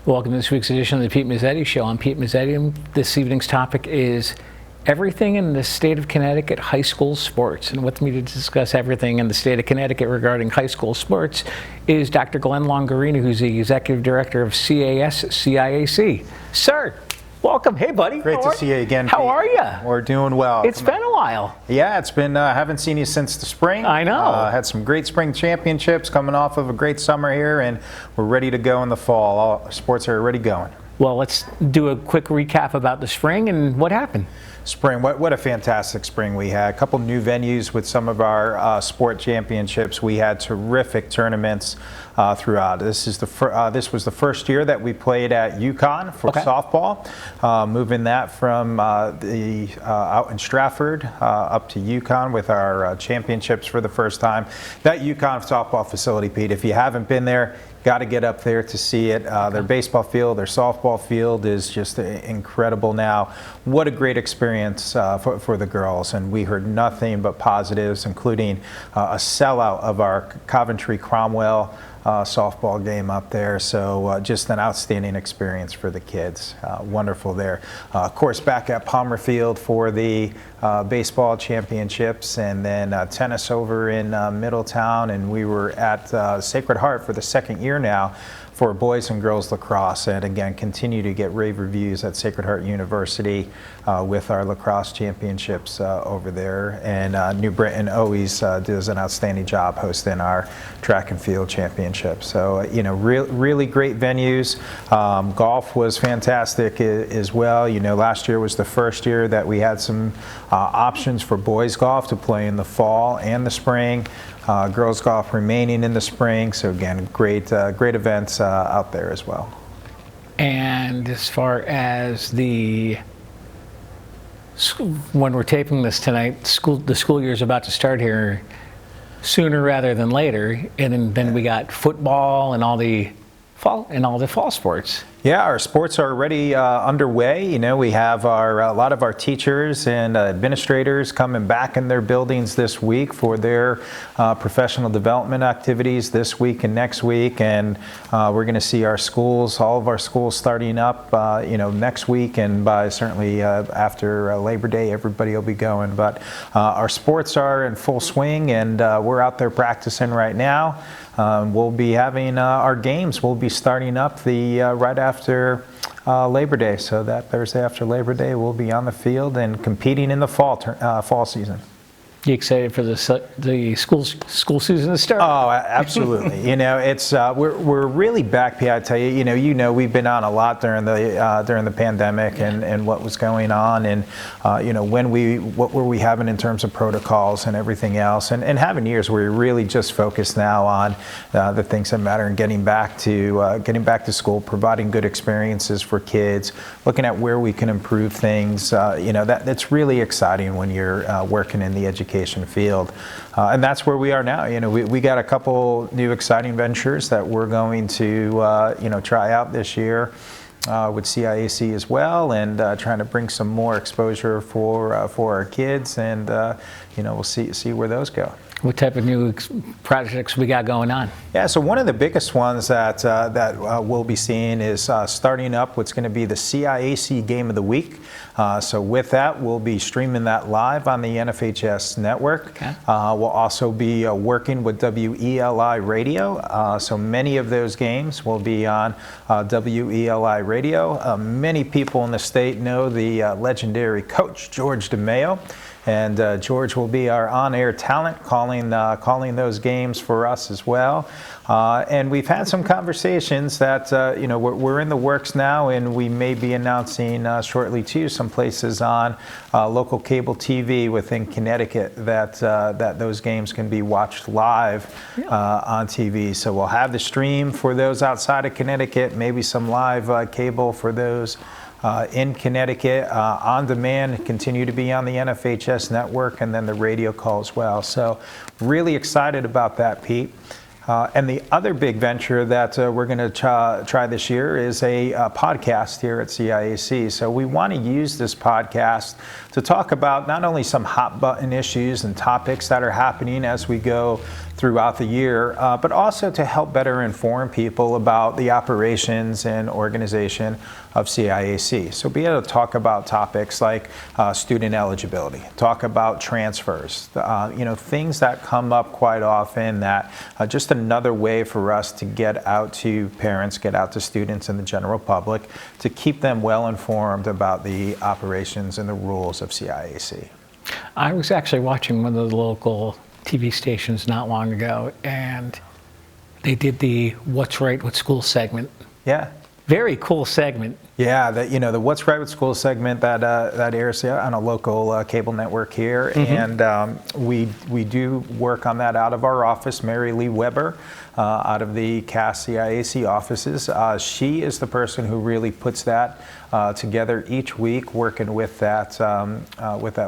Welcome to this week's edition of the Pete Mezzetti Show. I'm Pete Mezzetti, and this evening's topic is everything in the state of Connecticut high school sports. And with me to discuss everything in the state of Connecticut regarding high school sports is Dr. Glenn Longarino, who's the Executive Director of CAS, CIAC. Sir, welcome. Hey, buddy. Great to see you again, Pete. How are you? We're doing well. It's been a while. Yeah, it's been, haven't seen you since the spring. I know. Had some great spring championships coming off of a great summer here, and we're ready to go in the fall. All sports are already going. Well, let's do a quick recap about the spring and what happened. Spring, what a fantastic spring we had. A couple new venues with some of our sport championships. We had terrific tournaments throughout. This was the first year that we played at UConn for softball, moving that from out in Stratford up to UConn with our championships for the first time. That UConn softball facility, Pete, if you haven't been there, got to get up there to see it. Their baseball field, their softball field is just incredible now. What a great experience for the girls, and we heard nothing but positives, including a sellout of our Coventry Cromwell softball game up there. So just an outstanding experience for the kids. Wonderful there. Of course, back at Palmer Field for the baseball championships, and then tennis over in Middletown, and we were at Sacred Heart for the second year now for boys and girls lacrosse, and again continue to get rave reviews at Sacred Heart University with our lacrosse championships over there. And New Britain always does an outstanding job hosting our track and field championships. So really great venues. Golf was fantastic as well. Last year was the first year that we had some options for boys golf to play in the fall and the spring. Girls golf remaining in the spring. So again, great events out there as well. And as far as when we're taping this tonight, the school year is about to start here sooner rather than later, and then we got football and all the fall sports. Yeah, our sports are already underway. We have a lot of our teachers and administrators coming back in their buildings this week for their professional development activities this week and next week. And we're going to see all of our schools starting up, next week, and by certainly after Labor Day, everybody will be going. But our sports are in full swing, and we're out there practicing right now. We'll be having our games. We'll be starting up right after Labor Day, so that Thursday after Labor Day we'll be on the field and competing in the fall season. You excited for the school season to start? Oh, absolutely. It's we're really back, Pete. I tell you, we've been on a lot during the pandemic and what was going on, and what were we having in terms of protocols and everything else, and having years where you're really just focused now on the things that matter and getting back to school, providing good experiences for kids, looking at where we can improve things. That's really exciting when you're working in the education field, and that's where we are now. We got a couple new exciting ventures that we're going to try out this year with CIAC as well, and trying to bring some more exposure for our kids, and we'll see where those go. What type of new projects we got going on? Yeah, so one of the biggest ones that we'll be seeing is starting up what's going to be the CIAC Game of the Week. So with that, we'll be streaming that live on the NFHS network. Okay. We'll also be working with WELI Radio. So many of those games will be on WELI Radio. Many people in the state know the legendary coach, George DeMayo. And George will be our on-air talent calling those games for us as well. And we've had some conversations that we're in the works now, and we may be announcing shortly too some places on local cable TV within Connecticut that those games can be watched live on TV. So we'll have the stream for those outside of Connecticut, maybe some live cable for those in Connecticut, on demand, continue to be on the NFHS network, and then the radio call as well. So really excited about that, Pete. And the other big venture that we're going to try this year is a podcast here at CIAC. So we want to use this podcast to talk about not only some hot button issues and topics that are happening as we go throughout the year, but also to help better inform people about the operations and organization of CIAC. So be able to talk about topics like student eligibility, talk about transfers, things that come up quite often, that just another way for us to get out to parents, get out to students and the general public, to keep them well informed about the operations and the rules of CIAC. I was actually watching one of the local TV stations not long ago, and they did the What's Right with School segment. Yeah. Very cool segment. Yeah, the What's Right with School segment that airs on a local cable network here, and we do work on that out of our office. Mary Lee Weber, out of the CAS CIAC offices. She is the person who really puts that together each week, working with that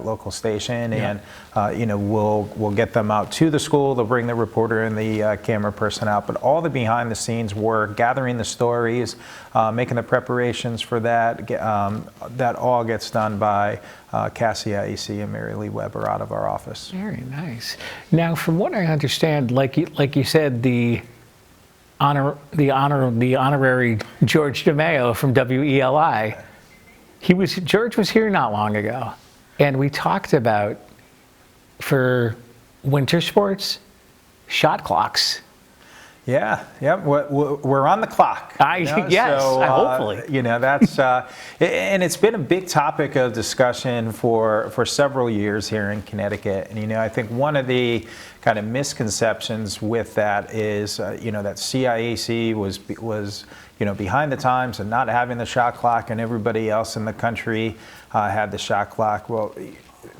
local station, and we'll get them out to the school. They'll bring the reporter and the camera person out, but all the behind the scenes work, gathering the stories, making the preparations for that, that all gets done by CAS CIAC and Mary Lee Weber out of our office. Very nice. Now, from what I understand, like you said, the honorary George DeMeo from WELI, George was here not long ago, and we talked about, for winter sports, shot clocks. Yeah, we're on the clock. Yes, hopefully. That's and it's been a big topic of discussion for several years here in Connecticut. And I think one of the kind of misconceptions with that is that CIAC was behind the times and not having the shot clock, and everybody else in the country had the shot clock. Well,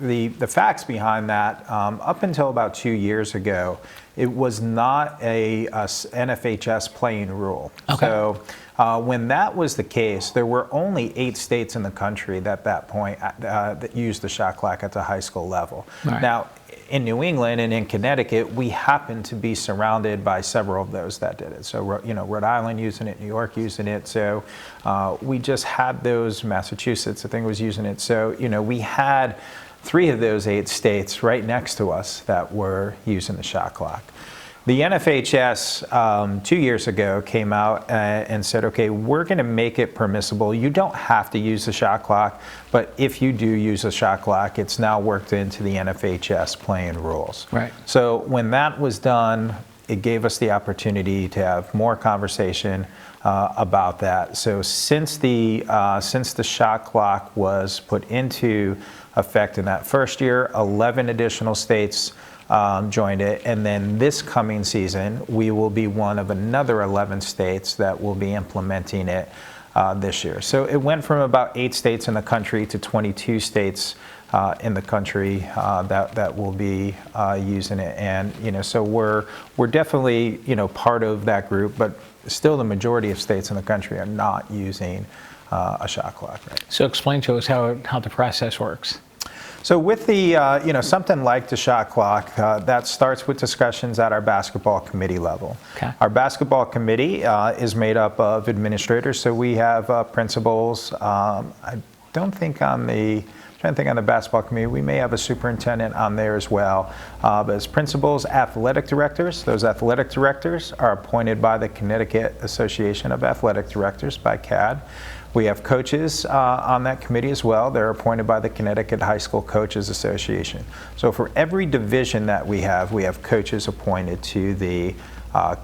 the facts behind that, up until about 2 years ago, it was not a NFHS playing rule. Okay. So when that was the case, there were only 8 states in the country at that point that used the shot clock at the high school level. Right. Now, in New England and in Connecticut, we happen to be surrounded by several of those that did it. So, Rhode Island using it, New York using it. So we just had those. Massachusetts, I think, was using it. So, we had 3 of those 8 states right next to us that were using the shot clock. The NFHS 2 years ago came out and said, okay, we're going to make it permissible. You don't have to use the shot clock, but if you do use a shot clock, it's now worked into the NFHS playing rules. Right. So when that was done, it gave us the opportunity to have more conversation about that. So since the shot clock was put into effect in that first year, 11 additional states joined it, and then this coming season we will be one of another 11 states that will be implementing it this year. So it went from about 8 states in the country to 22 states in the country that will be using it, and so we're definitely part of that group, but still the majority of states in the country are not using a shot clock. Right? So explain to us how the process works. So with the, something like the shot clock, that starts with discussions at our basketball committee level. Okay. Our basketball committee is made up of administrators, so we have principals. I don't think on the basketball committee, we may have a superintendent on there as well. But as principals, athletic directors, those athletic directors are appointed by the Connecticut Association of Athletic Directors, by CAD. We have coaches on that committee as well. They're appointed by the Connecticut High School Coaches Association. So for every division that we have coaches appointed to the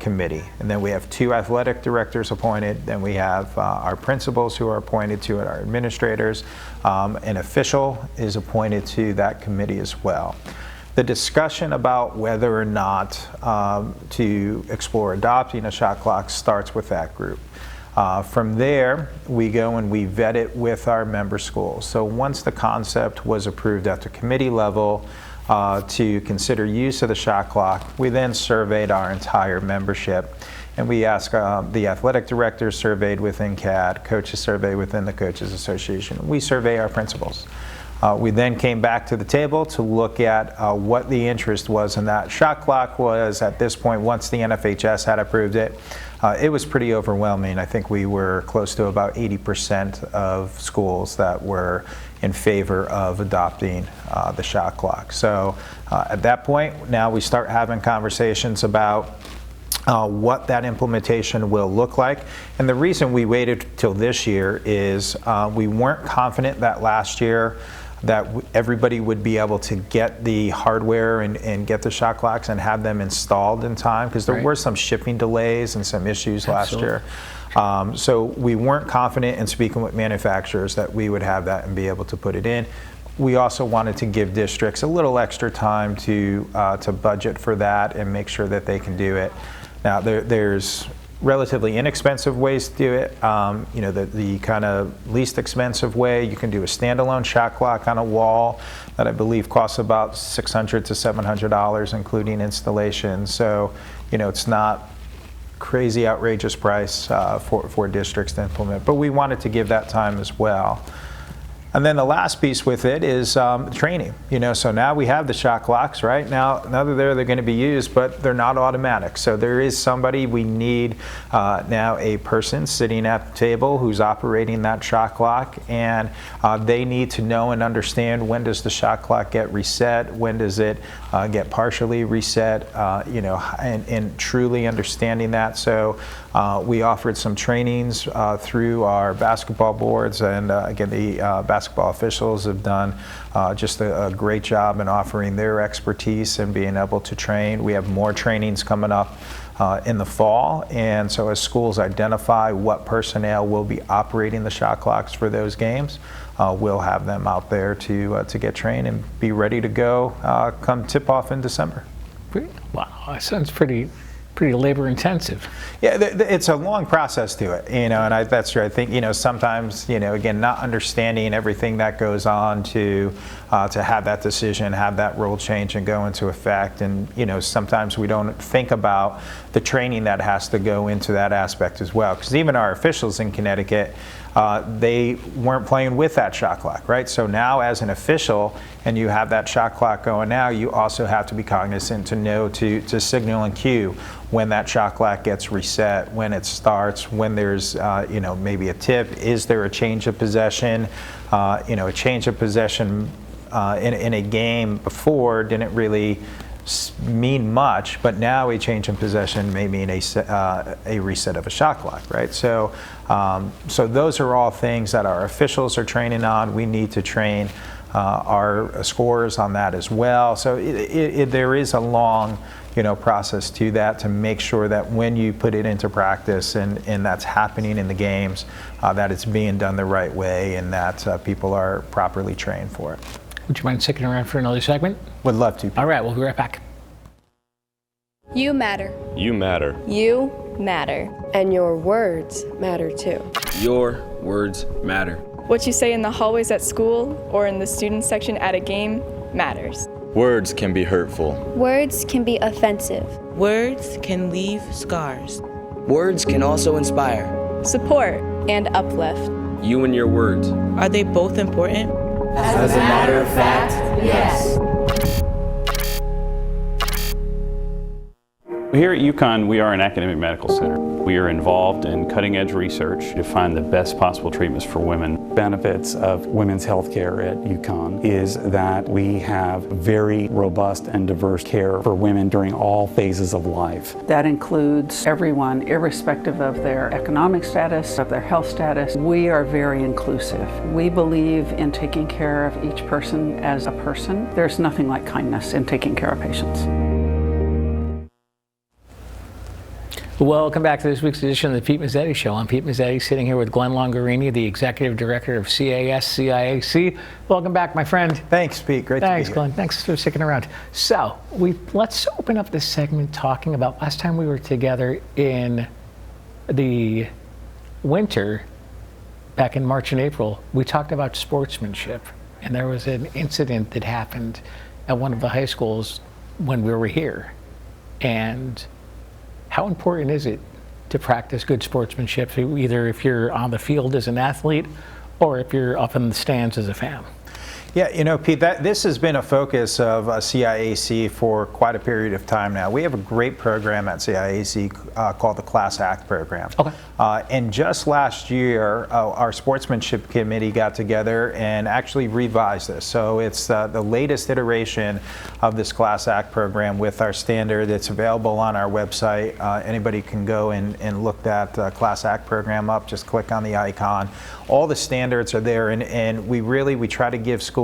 committee. And then we have 2 athletic directors appointed. Then we have our principals who are appointed to it, our administrators. An official is appointed to that committee as well. The discussion about whether or not to explore adopting a shot clock starts with that group. From there, we go and we vet it with our member schools. So once the concept was approved at the committee level to consider use of the shot clock, we then surveyed our entire membership. And we asked the athletic directors surveyed within CAD, coaches surveyed within the Coaches Association. We survey our principals. We then came back to the table to look at what the interest was in that. Shot clock was, at this point, once the NFHS had approved it, it was pretty overwhelming. I think we were close to about 80% of schools that were in favor of adopting the shot clock. So at that point, now we start having conversations about what that implementation will look like. And the reason we waited till this year is we weren't confident that last year that everybody would be able to get the hardware and get the shot clocks and have them installed in time, because there were some shipping delays and some issues last year. So we weren't confident in speaking with manufacturers that we would have that and be able to put it in. We also wanted to give districts a little extra time to budget for that and make sure that they can do it. Now, there's relatively inexpensive ways to do it. You know, the kind of least expensive way, you can do a standalone shot clock on a wall that I believe costs about $600 to $700, including installation. So, you know, it's not crazy outrageous price for districts to implement, but we wanted to give that time as well. And then the last piece with it is training. You know, so now we have the shot clocks, right? Now they're there, they're going to be used, but they're not automatic. So there is somebody, we need now a person sitting at the table who's operating that shot clock, and they need to know and understand, when does the shot clock get reset, when does it get partially reset, you know, and truly understanding that. So we offered some trainings through our basketball boards, and again, the basketball officials have done just a great job in offering their expertise and being able to train. We have more trainings coming up in the fall, and so as schools identify what personnel will be operating the shot clocks for those games, we'll have them out there to get trained and be ready to go come tip-off in December. Wow, that sounds pretty labor intensive. Yeah, it's a long process to it, you know, and that's true. I think, you know, sometimes, you know, again, not understanding everything that goes on to have that decision, have that rule change and go into effect. And, you know, sometimes we don't think about the training that has to go into that aspect as well. Because even our officials in Connecticut, they weren't playing with that shot clock, right? So now as an official, and you have that shot clock going now, you also have to be cognizant to know to signal and cue when that shot clock gets reset, when it starts, when there's you know, maybe a tip, is there a change of possession? You know, a change of possession in a game before didn't really mean much, but now a change in possession may mean a reset of a shot clock, right? So, so those are all things that our officials are training on. We need to train our scorers on that as well. So there is a long, you know, process to that, to make sure that when you put it into practice and that's happening in the games, that it's being done the right way and that people are properly trained for it. Would you mind sticking around for another segment? Would love to. All right, we'll be right back. You matter. You matter. You matter. And your words matter too. Your words matter. What you say in the hallways at school or in the student section at a game matters. Words can be hurtful. Words can be offensive. Words can leave scars. Words can also inspire. Support. And uplift. You and your words. Are they both important? As a matter of fact, yes. Here at UConn, we are an academic medical center. We are involved in cutting-edge research to find the best possible treatments for women. Benefits of women's health care at UConn is that we have very robust and diverse care for women during all phases of life. That includes everyone, irrespective of their economic status, of their health status. We are very inclusive. We believe in taking care of each person as a person. There's nothing like kindness in taking care of patients. Welcome back to this week's edition of the Pete Mezzetti Show. I'm Pete Mezzetti, sitting here with Glenn Longarini, the Executive Director of CAS, CIAC. Welcome back, my friend. Thanks, Pete. Great to be here. Thanks, Glenn. Thanks for sticking around. So, let's open up this segment talking about last time we were together in the winter, back in March and April. We talked about sportsmanship, and there was an incident that happened at one of the high schools when we were here. And how important is it to practice good sportsmanship, either if you're on the field as an athlete or if you're up in the stands as a fan? Yeah, Pete, this has been a focus of CIAC for quite a period of time now. We have a great program at CIAC called the CLAS ACT program. Okay. And just last year, our sportsmanship committee got together and actually revised this. So it's the latest iteration of this CLAS ACT program with our standard. It's available on our website. Anybody can go and look that CLAS ACT program up. Just click on the icon. All the standards are there, and we try to give schools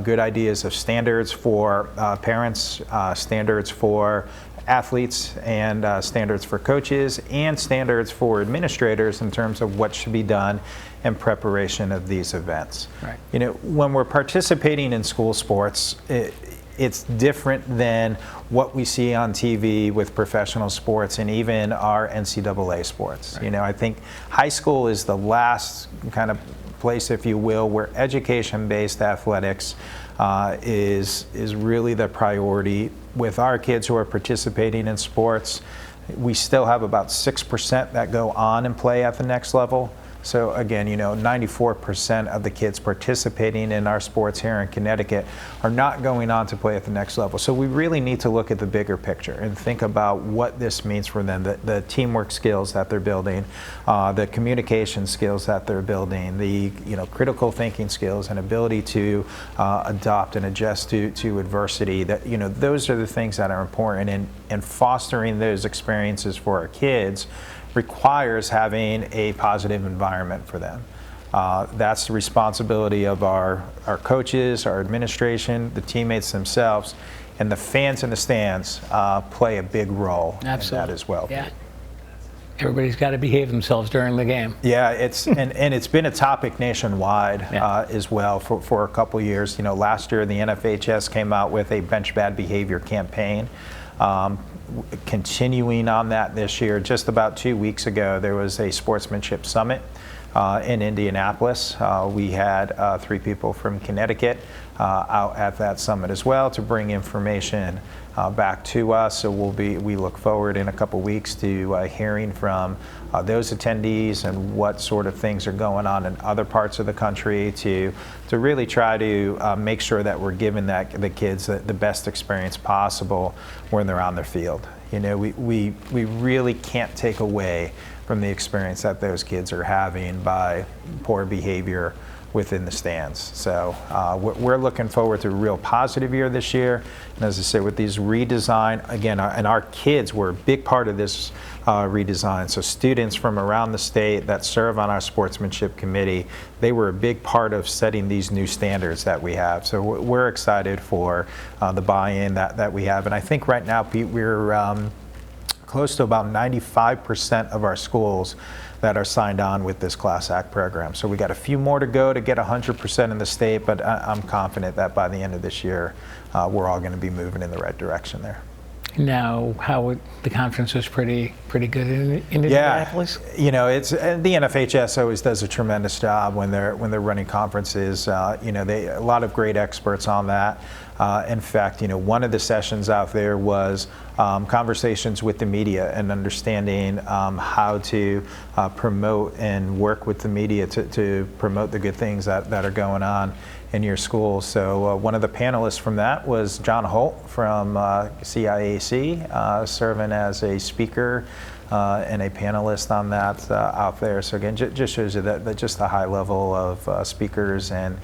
good ideas of standards for parents, standards for athletes, and standards for coaches, and standards for administrators in terms of what should be done in preparation of these events. Right. When we're participating in school sports, it's different than what we see on TV with professional sports and even our NCAA sports. Right. I think high school is the last kind of place, if you will, where education-based athletics is really the priority. With our kids who are participating in sports, we still have about 6% that go on and play at the next level. So again, 94% of the kids participating in our sports here in Connecticut are not going on to play at the next level. So we really need to look at the bigger picture and think about what this means for them, the teamwork skills that they're building, the communication skills that they're building, the critical thinking skills and ability to adopt and adjust to adversity. That those are the things that are important, and fostering those experiences for our kids requires having a positive environment for them. That's the responsibility of our coaches, our administration, the teammates themselves, and the fans in the stands play a big role in that as well. Yeah. Everybody's got to behave themselves during the game. Yeah, and it's been a topic nationwide as well for a couple years. Last year the NFHS came out with a bench bad behavior campaign. Continuing on that this year, just about 2 weeks ago, there was a sportsmanship summit in Indianapolis. We had 3 people from Connecticut out at that summit as well to bring information back to us. So we look forward in a couple weeks to hearing from those attendees and what sort of things are going on in other parts of the country to really try to make sure that we're giving the kids the best experience possible when they're on their field. We really can't take away from the experience that those kids are having by poor behavior within the stands. So we're looking forward to a real positive year this year. And as I say, with these redesign, again, and our kids were a big part of this redesign. So students from around the state that serve on our sportsmanship committee, they were a big part of setting these new standards that we have. So we're excited for the buy-in that we have. And I think right now, Pete, we're close to about 95% of our schools that are signed on with this CLAS ACT program. So we got a few more to go to get 100% in the state, but I'm confident that by the end of this year, we're all going to be moving in the right direction there. Now, the conference was pretty good in Indianapolis? Yeah, and the NFHS always does a tremendous job when they're running conferences. A lot of great experts on that. In fact, one of the sessions out there was conversations with the media and understanding how to promote and work with the media to promote the good things that are going on in your school. So one of the panelists from that was John Holt from CIAC, serving as a speaker and a panelist on that out there. So again, just shows you that just the high level of speakers and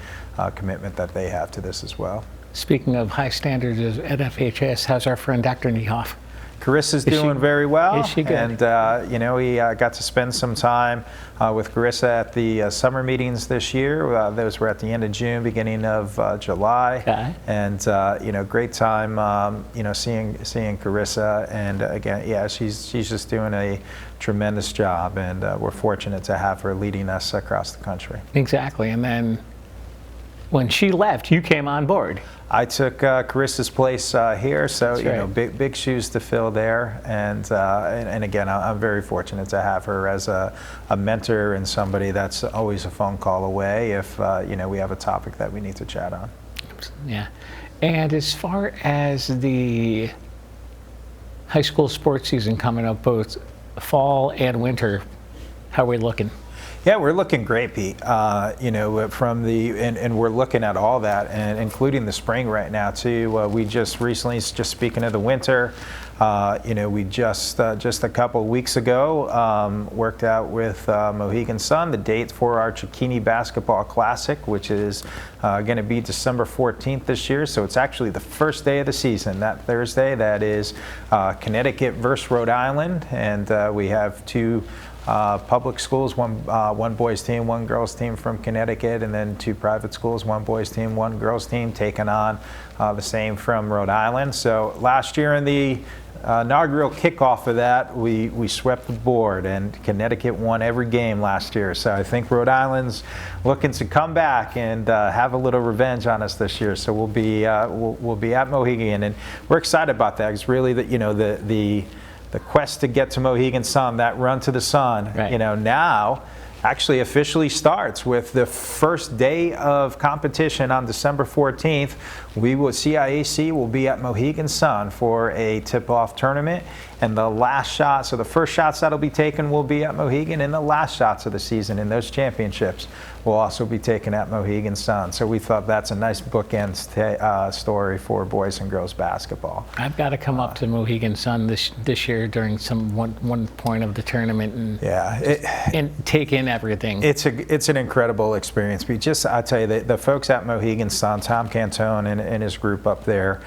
commitment that they have to this as well. Speaking of high standards at FHS, how's our friend Dr. Niehoff? Carissa's doing very well. Is she good? And, we got to spend some time with Carissa at the summer meetings this year. Those were at the end of June, beginning of July. Okay. And, great time, seeing Carissa. And again, she's just doing a tremendous job. And we're fortunate to have her leading us across the country. Exactly. And then when she left, you came on board. I took Carissa's place here, so right. big shoes to fill there, and again, I'm very fortunate to have her as a mentor and somebody that's always a phone call away if we have a topic that we need to chat on. Yeah, and as far as the high school sports season coming up, both fall and winter, how are we looking? Yeah, we're looking great, Pete. From and we're looking at all that, and including the spring right now too. We just recently, just speaking of the winter, we just a couple weeks ago worked out with Mohegan Sun the date for our Chikini Basketball Classic, which is going to be December 14th this year. So it's actually the first day of the season, that Thursday. That is Connecticut versus Rhode Island, and we have two public schools, one boys team, one girls team from Connecticut, and then two private schools, one boys team, one girls team, taking on the same from Rhode Island. So last year in the inaugural kickoff of that, we swept the board, and Connecticut won every game last year. So I think Rhode Island's looking to come back and have a little revenge on us this year. So we'll be at Mohegan, and we're excited about that. It's really the quest to get to Mohegan Sun, that run to the sun, right, now actually officially starts with the first day of competition on December 14th. CIAC will be at Mohegan Sun for a tip-off tournament, and the last shot, so the first shots that'll be taken will be at Mohegan, and the last shots of the season in those championships will also be taken at Mohegan Sun. So we thought that's a nice bookend story for boys and girls basketball. I've got to come up to Mohegan Sun this year during one point of the tournament and take in everything. It's an incredible experience. I tell you, the folks at Mohegan Sun, Tom Cantone and his group up there,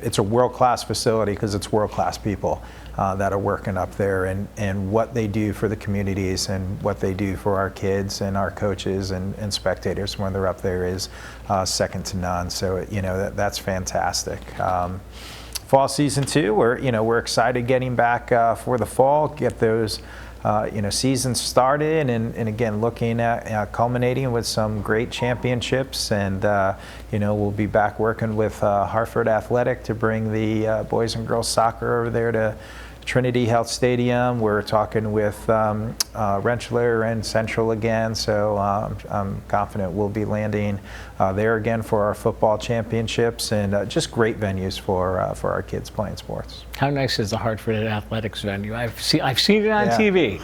it's a world-class facility because it's world-class people that are working up there, and what they do for the communities and what they do for our kids and our coaches and spectators when they're up there is second to none. So that's fantastic. Fall season 2, we're excited getting back for the fall, get those seasons started, and again looking at culminating with some great championships, and we'll be back working with Hartford Athletic to bring the boys and girls soccer over there to Trinity Health Stadium. We're talking with Rensselaer and Central again, so I'm confident we'll be landing there again for our football championships, and just great venues for our kids playing sports. How nice is the Hartford Athletics venue? I've seen it on TV.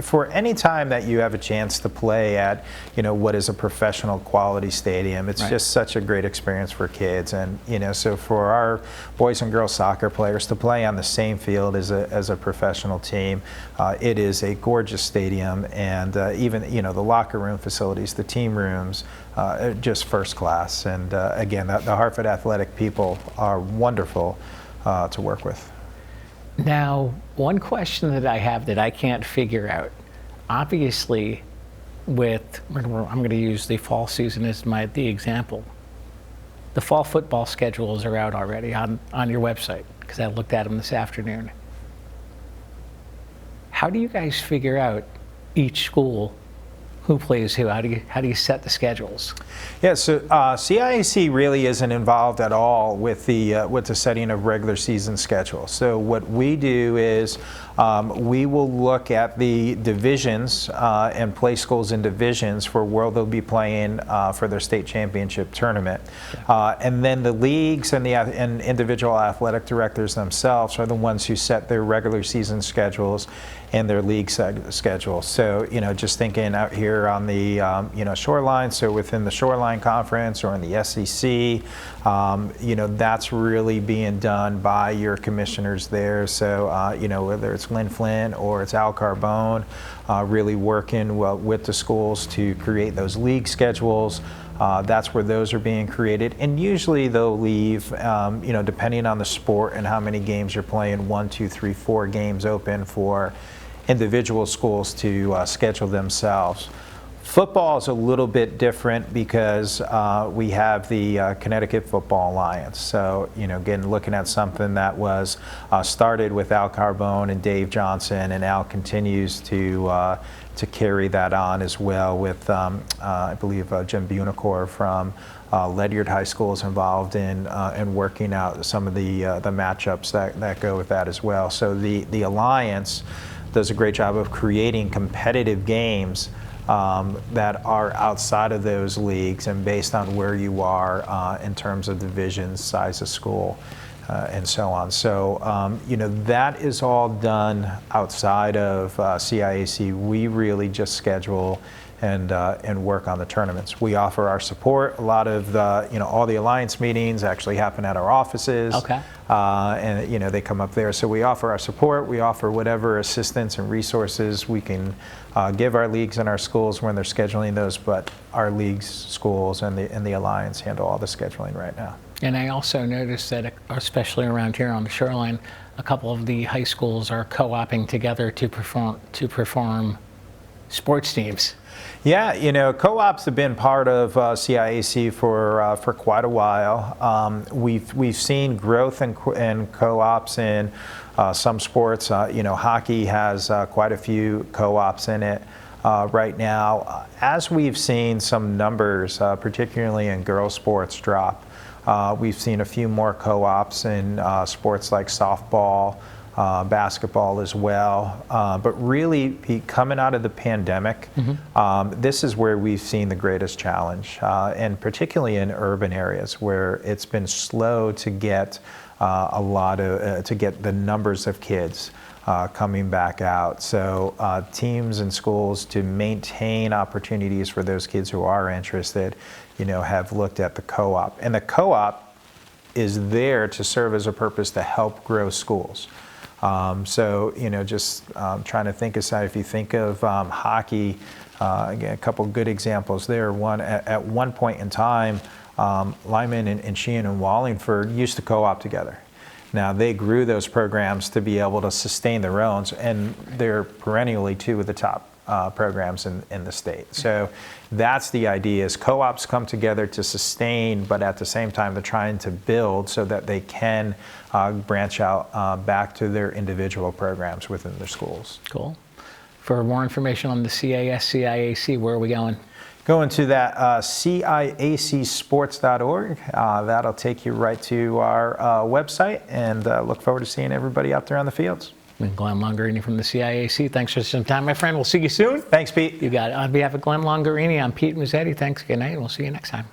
For any time that you have a chance to play at, what is a professional quality stadium, it's just such a great experience for kids. And, so for our boys and girls soccer players to play on the same field as a professional team, it is a gorgeous stadium. And even, the locker room facilities, the team rooms, just first class. And again, the Hartford Athletic people are wonderful to work with. Now, one question that I have that I can't figure out, obviously, I'm going to use the fall season as the example. The fall football schedules are out already on your website, because I looked at them this afternoon. How do you guys figure out each school who plays who? How do you set the schedules? Yeah, so CIAC really isn't involved at all with the setting of regular season schedules. So what we do is we will look at the divisions and play schools in divisions for where they'll be playing for their state championship tournament. And then the leagues and individual athletic directors themselves are the ones who set their regular season schedules and their league schedules. So, just thinking out here on the, Shoreline, so within the Shoreline Conference or in the SEC, that's really being done by your commissioners there. So, whether it's Lynn Flint or it's Al Carbone, really working with the schools to create those league schedules. That's where those are being created, and usually they'll leave, depending on the sport and how many games you're playing, 1, 2, 3, 4 games open for individual schools to schedule themselves. Football is a little bit different because we have the Connecticut Football Alliance. So, again, looking at something that was started with Al Carbone and Dave Johnson, and Al continues to carry that on as well with, I believe, Jim Bunicor from Ledyard High School is involved in working out some of the matchups that go with that as well. So the Alliance does a great job of creating competitive games that are outside of those leagues and based on where you are in terms of divisions, size of school. and so on. So, that is all done outside of CIAC. We really just schedule and work on the tournaments. We offer our support. A lot of the, all the alliance meetings actually happen at our offices. Okay. And, they come up there. So we offer our support. We offer whatever assistance and resources we can give our leagues and our schools when they're scheduling those. But our leagues, schools, and the alliance handle all the scheduling right now. And I also noticed that, especially around here on the shoreline, a couple of the high schools are co-oping together to perform sports teams. Yeah, co-ops have been part of CIAC for quite a while. We've seen growth in co-ops in some sports. Hockey has quite a few co-ops in it right now. As we've seen some numbers, particularly in girls sports, drop. We've seen a few more co-ops in sports like softball, basketball as well. But really, coming out of the pandemic, this is where we've seen the greatest challenge, and particularly in urban areas where it's been slow to get to get the numbers of kids coming back out. So teams and schools, to maintain opportunities for those kids who are interested, have looked at the co-op. And the co-op is there to serve as a purpose to help grow schools. So, just trying to think aside, if you think of hockey, again, a couple good examples there. One, at one point in time, Lyman and Sheehan and Wallingford used to co-op together. Now, they grew those programs to be able to sustain their own, and they're perennially two of the top programs in the state. So that's the idea, is co-ops come together to sustain, but at the same time they're trying to build so that they can branch out back to their individual programs within their schools. Cool. For more information on the CAS, CIAC, where are we going? Going to that CIACsports.org. That'll take you right to our website, and look forward to seeing everybody out there on the fields. Glenn Longarini from the CIAC. Thanks for some time, my friend. We'll see you soon. Thanks, Pete. You got it. On behalf of Glenn Longarini, I'm Pete Mezzetti. Thanks. Good night, and we'll see you next time.